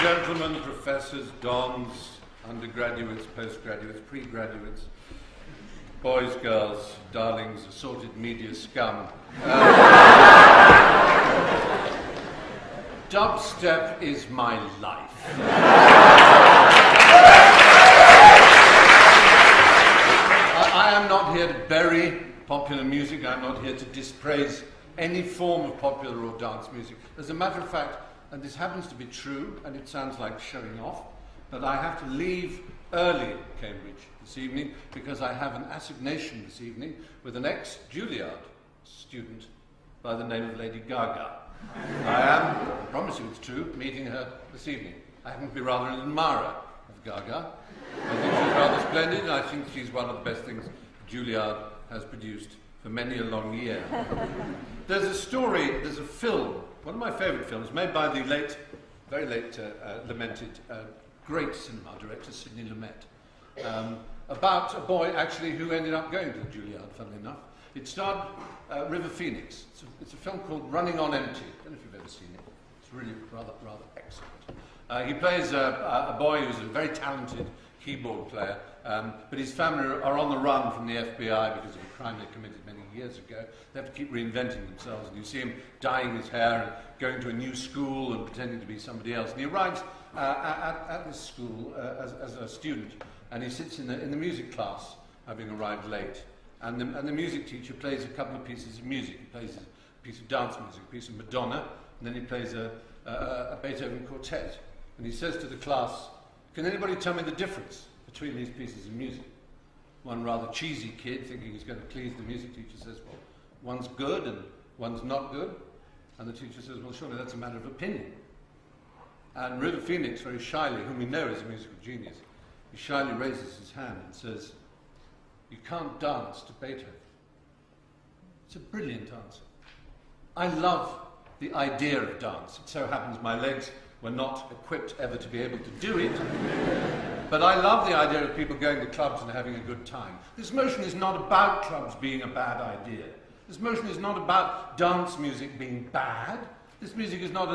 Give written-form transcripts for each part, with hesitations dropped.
gentlemen, professors, dons, undergraduates, postgraduates, pre-graduates, boys, girls, darlings, assorted media scum. Dubstep is my life. I am not here to bury popular music. I'm not here to dispraise any form of popular or dance music. As a matter of fact, and this happens to be true, and it sounds like showing off, but I have to leave early Cambridge this evening because I have an assignation this evening with an ex-Juilliard student by the name of Lady Gaga. I am, I promise you it's true, meeting her this evening. I happen to be rather an admirer of Gaga. I think she's rather splendid, and I think she's one of the best things Juilliard has produced for many a long year. There's a story, there's a film, one of my favourite films, made by the late, very late, lamented, great cinema director, Sidney Lumet, about a boy actually who ended up going to Juilliard, funnily enough. It starred River Phoenix. It's a film called Running on Empty. I don't know if you've ever seen it. It's really rather excellent. He plays a boy who's a very talented keyboard player, but his family are on the run from the FBI because of a crime they committed many years ago. They have to keep reinventing themselves, and you see him dyeing his hair and going to a new school and pretending to be somebody else. And he arrives at this school as a student, and he sits in the music class, having arrived late. And the music teacher plays a couple of pieces of music. He plays a piece of dance music, a piece of Madonna, and then he plays a Beethoven quartet. And he says to the class, "Can anybody tell me the difference between these pieces of music?" One rather cheesy kid, thinking he's going to please the music teacher, says, "Well, one's good and one's not good." And the teacher says, "Well, surely that's a matter of opinion." And River Phoenix, very shyly, whom we know is a musical genius, he shyly raises his hand and says, "You can't dance to Beethoven." It's a brilliant answer. I love the idea of dance. It so happens my legs were not equipped ever to be able to do it, but I love the idea of people going to clubs and having a good time. This motion is not about clubs being a bad idea. This motion is not about dance music being bad. This music is not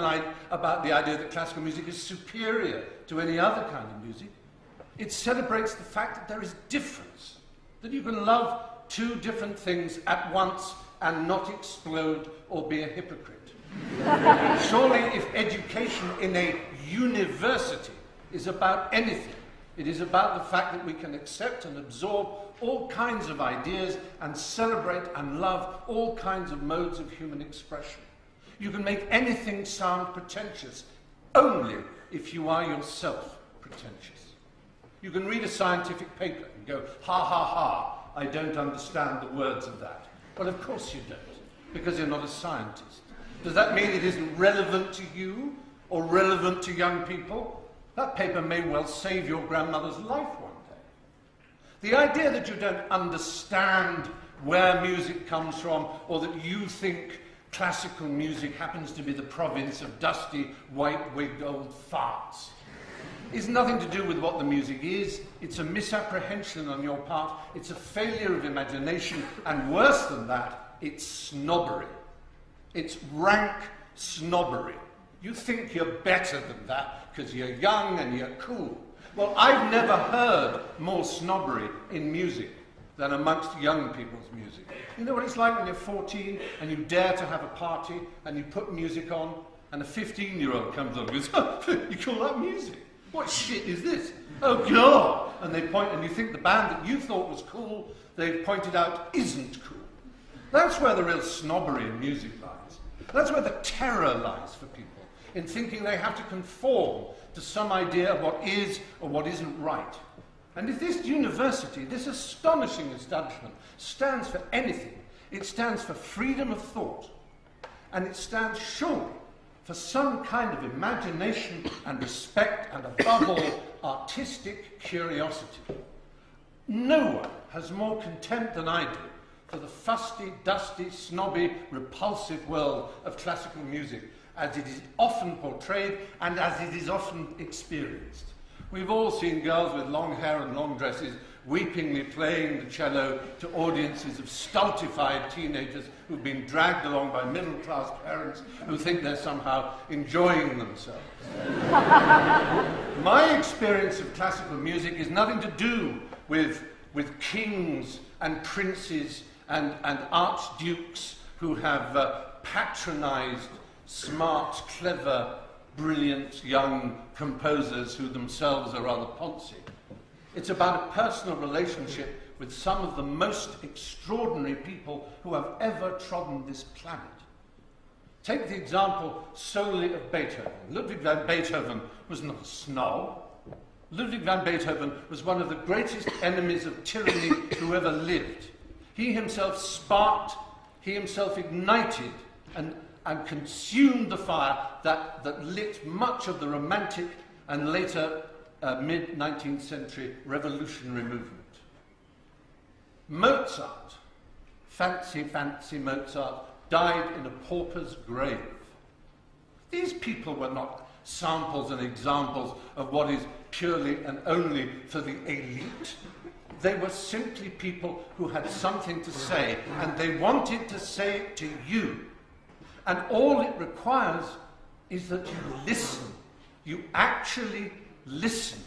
about the idea that classical music is superior to any other kind of music. It celebrates the fact that there is difference, that you can love two different things at once and not explode or be a hypocrite. Surely if education in a university is about anything, it is about the fact that we can accept and absorb all kinds of ideas and celebrate and love all kinds of modes of human expression. You can make anything sound pretentious only if you are yourself pretentious. You can read a scientific paper and go, "Ha, ha, ha, I don't understand the words of that." Well, of course you don't, because you're not a scientist. Does that mean it isn't relevant to you or relevant to young people? That paper may well save your grandmother's life one day. The idea that you don't understand where music comes from, or that you think classical music happens to be the province of dusty, white-wigged old farts, is nothing to do with what the music is. It's a misapprehension on your part. It's a failure of imagination, and worse than that, it's snobbery. It's rank snobbery. You think you're better than that because you're young and you're cool. Well, I've never heard more snobbery in music than amongst young people's music. You know what it's like when you're 14 and you dare to have a party and you put music on and a 15-year-old comes on and goes, "Oh, you call that music? What shit is this? Oh, God!" And they point, and you think the band that you thought was cool, they've pointed out isn't cool. That's where the real snobbery in music lies. That's where the terror lies for people, in thinking they have to conform to some idea of what is or what isn't right. And if this university, this astonishing establishment, stands for anything, it stands for freedom of thought. And it stands surely for some kind of imagination and respect and, above all, artistic curiosity. No one has more contempt than I do for the fusty, dusty, snobby, repulsive world of classical music, as it is often portrayed and as it is often experienced. We've all seen girls with long hair and long dresses weepingly playing the cello to audiences of stultified teenagers who've been dragged along by middle-class parents who think they're somehow enjoying themselves. My experience of classical music is nothing to do with kings and princes and archdukes who have patronized smart, clever, brilliant young composers who themselves are rather poncy. It's about a personal relationship with some of the most extraordinary people who have ever trodden this planet. Take the example solely of Beethoven. Ludwig van Beethoven was not a snob. Ludwig van Beethoven was one of the greatest enemies of tyranny who ever lived. He himself sparked, he himself ignited and consumed the fire that lit much of the Romantic and later mid-19th century revolutionary movement. Mozart, fancy Mozart, died in a pauper's grave. These people were not samples and examples of what is purely and only for the elite. They were simply people who had something to say, and they wanted to say it to you. And all it requires is that you listen. You actually listen.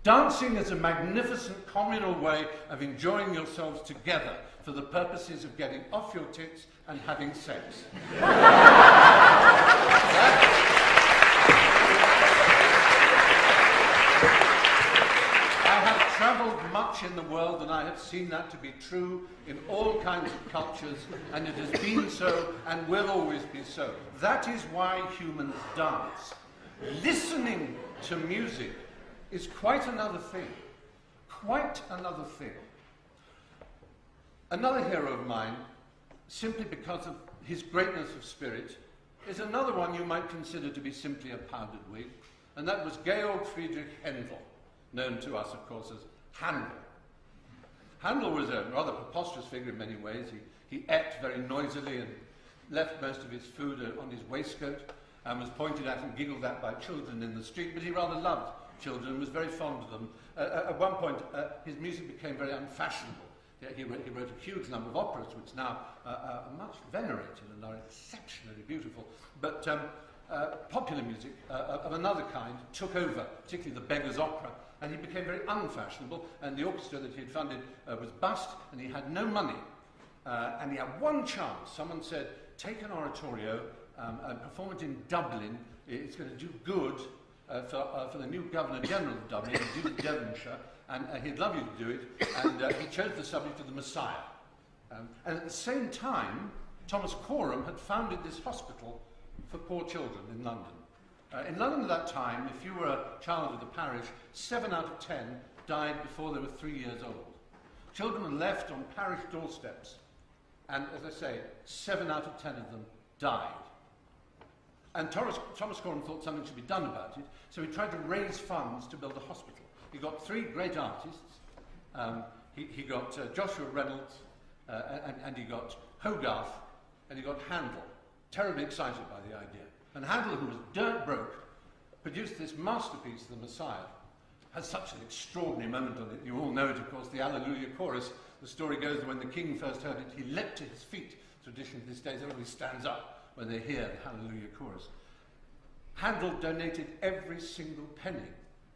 Dancing is a magnificent communal way of enjoying yourselves together for the purposes of getting off your tits and having sex. I have travelled much in the world and I have seen that to be true in all kinds of cultures, and it has been so and will always be so. That is why humans dance. Listening to music is quite another thing. Quite another thing. Another hero of mine, simply because of his greatness of spirit, is another one you might consider to be simply a powdered wig, and that was Georg Friedrich Händel, known to us, of course, as Handel. Handel was a rather preposterous figure in many ways. He ate very noisily and left most of his food on his waistcoat and was pointed at and giggled at by children in the street, but he rather loved children and was very fond of them. At one point, his music became very unfashionable. He wrote a huge number of operas, which now are much venerated and are exceptionally beautiful. But popular music of another kind took over, particularly the Beggar's Opera, and he became very unfashionable, and the orchestra that he had funded was bust, and he had no money. And he had one chance. Someone said, take an oratorio and perform it in Dublin. It's going to do good for the new Governor-General of Dublin, the Duke of Devonshire, and he'd love you to do it, and he chose the subject of the Messiah. And at the same time, Thomas Coram had founded this hospital for poor children in London. In London at that time, if you were a child of the parish, 7 out of 10 died before they were 3 years old. Children were left on parish doorsteps, and as I say, 7 out of 10 of them died. And Thomas Coram thought something should be done about it, so he tried to raise funds to build a hospital. He got 3 great artists. He got Joshua Reynolds, and he got Hogarth, and he got Handel, terribly excited by the idea. And Handel, who was dirt broke, produced this masterpiece, The Messiah. Has such an extraordinary moment on it. You all know it, of course, the Alleluia chorus. The story goes that when the king first heard it, he leapt to his feet. Tradition to this day, everybody stands up when they hear the Hallelujah chorus. Handel donated every single penny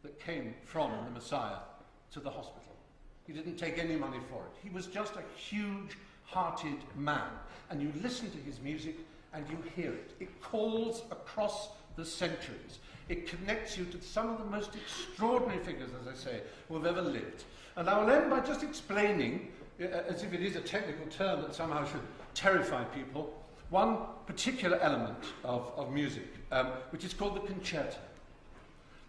that came from the Messiah to the hospital. He didn't take any money for it. He was just a huge-hearted man. And you listen to his music and you hear it. It calls across the centuries. It connects you to some of the most extraordinary figures, as I say, who have ever lived. And I will end by just explaining, as if it is a technical term that somehow should terrify people, one particular element of music, which is called the concerto.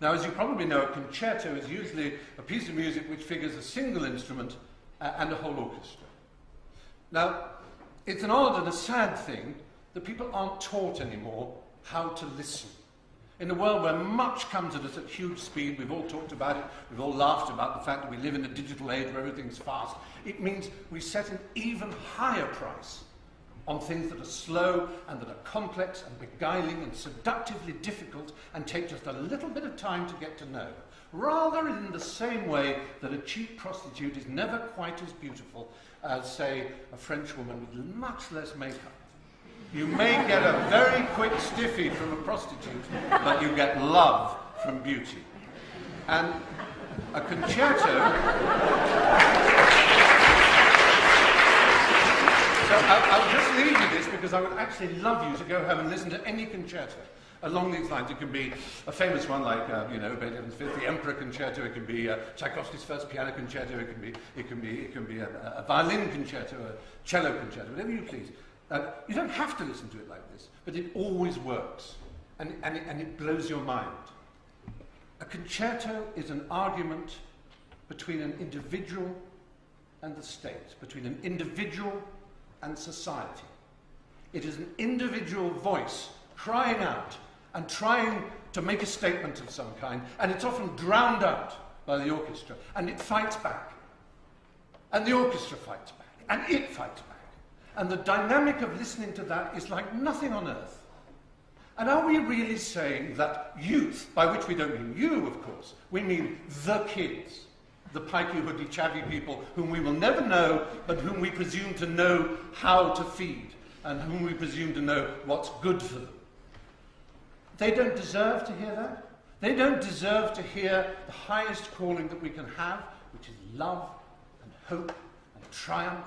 Now, as you probably know, a concerto is usually a piece of music which figures a single instrument and a whole orchestra. Now, it's an odd and a sad thing that people aren't taught anymore how to listen. In a world where much comes at us at huge speed, we've all talked about it, we've all laughed about the fact that we live in a digital age where everything's fast, it means we set an even higher price on things that are slow and that are complex and beguiling and seductively difficult and take just a little bit of time to get to know, rather in the same way that a cheap prostitute is never quite as beautiful as, say, a French woman with much less makeup. You may get a very quick stiffy from a prostitute, but you get love from beauty. And a concerto... So I'll just leave you this because I would actually love you to go home and listen to any concerto along these lines. It can be a famous one like, Beethoven's Fifth, the Emperor Concerto. It can be Tchaikovsky's First Piano Concerto. It can be a violin concerto, a cello concerto, whatever you please. You don't have to listen to it like this, but it always works, and it blows your mind. A concerto is an argument between an individual and the state, between an individual and society. It is an individual voice crying out and trying to make a statement of some kind, and it's often drowned out by the orchestra, and it fights back. And the orchestra fights back, and it fights back. And the dynamic of listening to that is like nothing on earth. And are we really saying that youth, by which we don't mean you, of course, we mean the kids, the pikey, hoodie, chavvy people whom we will never know, but whom we presume to know how to feed, and whom we presume to know what's good for them? They don't deserve to hear that. They don't deserve to hear the highest calling that we can have, which is love and hope and triumph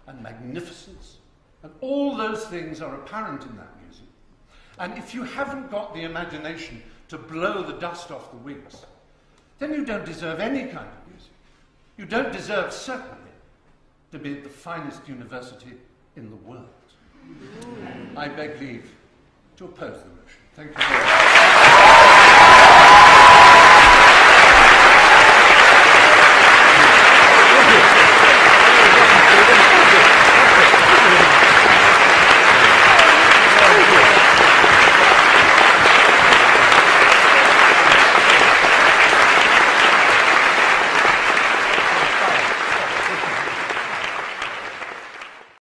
and magnificence. And all those things are apparent in that music. And if you haven't got the imagination to blow the dust off the wings, then you don't deserve any kind of music. You don't deserve, certainly, to be at the finest university in the world. I beg leave to oppose the motion. Thank you very much.